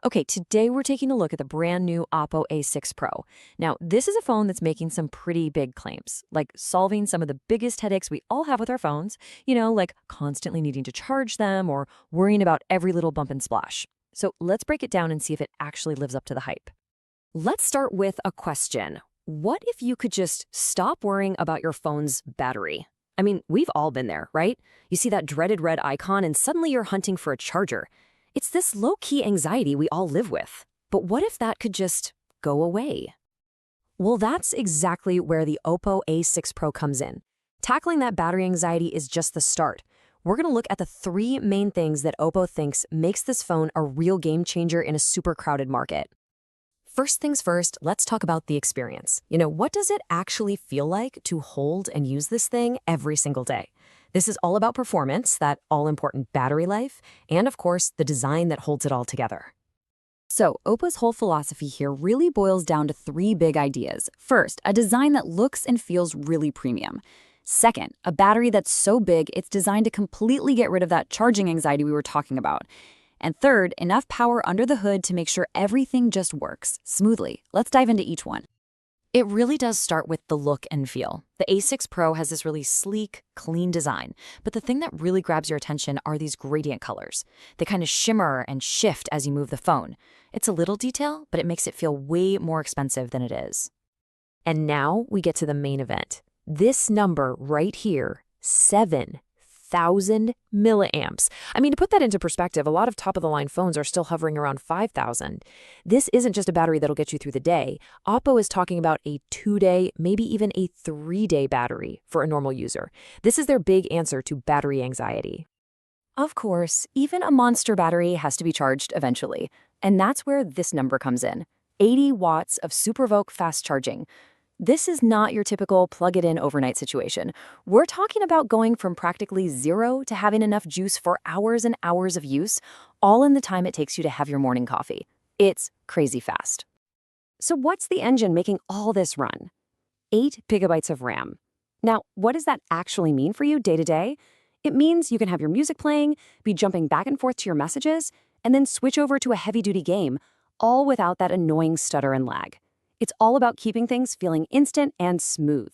Okay, today we're taking a look at the brand new Oppo A6 Pro. Now, this is a phone that's making some pretty big claims, like solving some of the biggest headaches we all have with our phones, like constantly needing to charge them or worrying about every little bump and splash. So let's break it down and see if it actually lives up to the hype. Let's start with a question. What if you could just stop worrying about your phone's battery? I mean, we've all been there, right? You see that dreaded red icon and suddenly you're hunting for a charger. It's this low-key anxiety we all live with. But what if that could just go away? Well, that's exactly where the Oppo A6 Pro comes in. Tackling that battery anxiety is just the start. We're going to look at the three main things that Oppo thinks makes this phone a real game changer in a super crowded market. First things first, let's talk about the experience. What does it actually feel like to hold and use this thing every single day? This is all about performance, that all-important battery life, and of course, the design that holds it all together. So, Oppo's whole philosophy here really boils down to three big ideas. First, a design that looks and feels really premium. Second, a battery that's so big it's designed to completely get rid of that charging anxiety we were talking about. And third, enough power under the hood to make sure everything just works smoothly. Let's dive into each one. It really does start with the look and feel. The A6 Pro has this really sleek, clean design, but the thing that really grabs your attention are these gradient colors. They kind of shimmer and shift as you move the phone. It's a little detail, but it makes it feel way more expensive than it is. And now we get to the main event. This number right here, 7,000 milliamps. I mean, to put that into perspective, a lot of top-of-the-line phones are still hovering around 5,000. This isn't just a battery that'll get you through the day. Oppo is talking about a 2-day, maybe even a 3-day battery for a normal user. This is their big answer to battery anxiety. Of course, even a monster battery has to be charged eventually, and that's where this number comes in. 80 watts of SuperVOOC fast charging. This is not your typical plug-it-in overnight situation. We're talking about going from practically zero to having enough juice for hours and hours of use, all in the time it takes you to have your morning coffee. It's crazy fast. So what's the engine making all this run? 8 gigabytes of RAM. Now, what does that actually mean for you day to day? It means you can have your music playing, be jumping back and forth to your messages, and then switch over to a heavy-duty game, all without that annoying stutter and lag. It's all about keeping things feeling instant and smooth.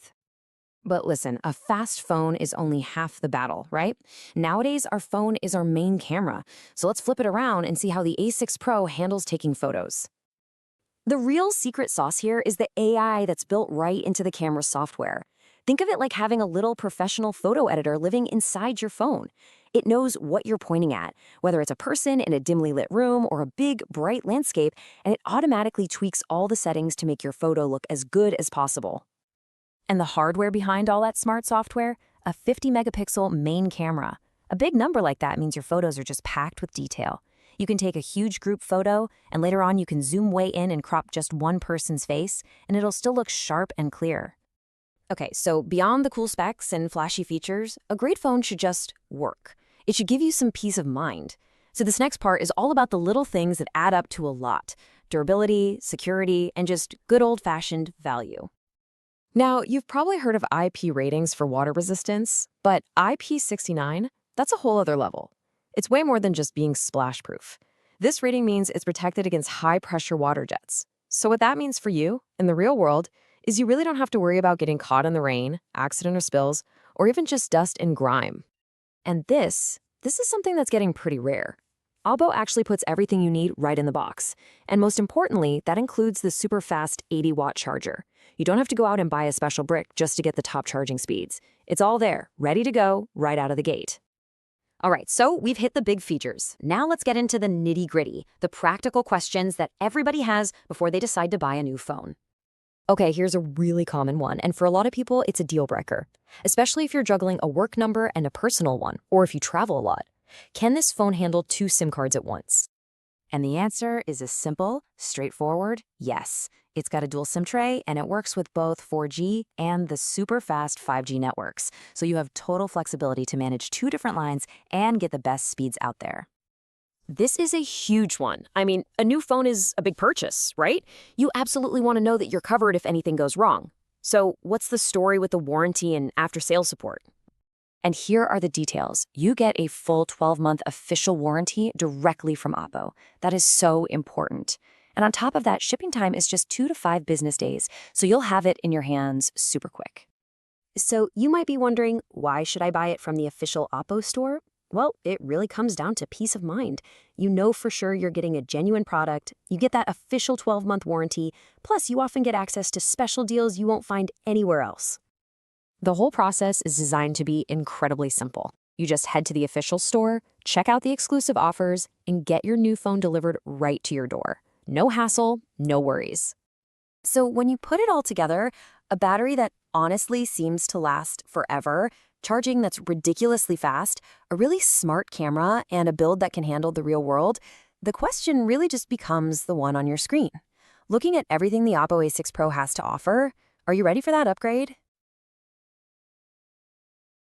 But listen, a fast phone is only half the battle, right? Nowadays, our phone is our main camera. So let's flip it around and see how the A6 Pro handles taking photos. The real secret sauce here is the AI that's built right into the camera software. Think of it like having a little professional photo editor living inside your phone. It knows what you're pointing at, whether it's a person in a dimly lit room or a big, bright landscape, and it automatically tweaks all the settings to make your photo look as good as possible. And the hardware behind all that smart software? A 50-megapixel main camera. A big number like that means your photos are just packed with detail. You can take a huge group photo, and later on you can zoom way in and crop just one person's face, and it'll still look sharp and clear. Okay, so beyond the cool specs and flashy features, a great phone should just work. It should give you some peace of mind. So this next part is all about the little things that add up to a lot: durability, security, and just good old-fashioned value. Now, you've probably heard of IP ratings for water resistance, but IP69, that's a whole other level. It's way more than just being splash-proof. This rating means it's protected against high-pressure water jets. So what that means for you, in the real world, is you really don't have to worry about getting caught in the rain, accident or spills, or even just dust and grime. And this is something that's getting pretty rare. Oppo actually puts everything you need right in the box. And most importantly, that includes the super fast 80-watt charger. You don't have to go out and buy a special brick just to get the top charging speeds. It's all there, ready to go, right out of the gate. All right, so we've hit the big features. Now let's get into the nitty-gritty, the practical questions that everybody has before they decide to buy a new phone. Okay, here's a really common one, and for a lot of people, it's a deal breaker, especially if you're juggling a work number and a personal one, or if you travel a lot. Can this phone handle 2 SIM cards at once? And the answer is a simple, straightforward yes. It's got a dual SIM tray, and it works with both 4G and the super fast 5G networks, so you have total flexibility to manage 2 different lines and get the best speeds out there. This is a huge one. I mean, a new phone is a big purchase, right? You absolutely want to know that you're covered if anything goes wrong. So what's the story with the warranty and after-sales support? And here are the details. You get a full 12-month official warranty directly from Oppo. That is so important. And on top of that, shipping time is just 2 to 5 business days, so you'll have it in your hands super quick. So you might be wondering, why should I buy it from the official Oppo store? Well, it really comes down to peace of mind. You know for sure you're getting a genuine product, you get that official 12-month warranty, plus you often get access to special deals you won't find anywhere else. The whole process is designed to be incredibly simple. You just head to the official store, check out the exclusive offers, and get your new phone delivered right to your door. No hassle, no worries. So when you put it all together, a battery that honestly seems to last forever, charging that's ridiculously fast, a really smart camera, and a build that can handle the real world, the question really just becomes the one on your screen. Looking at everything the Oppo A6 Pro has to offer, are you ready for that upgrade?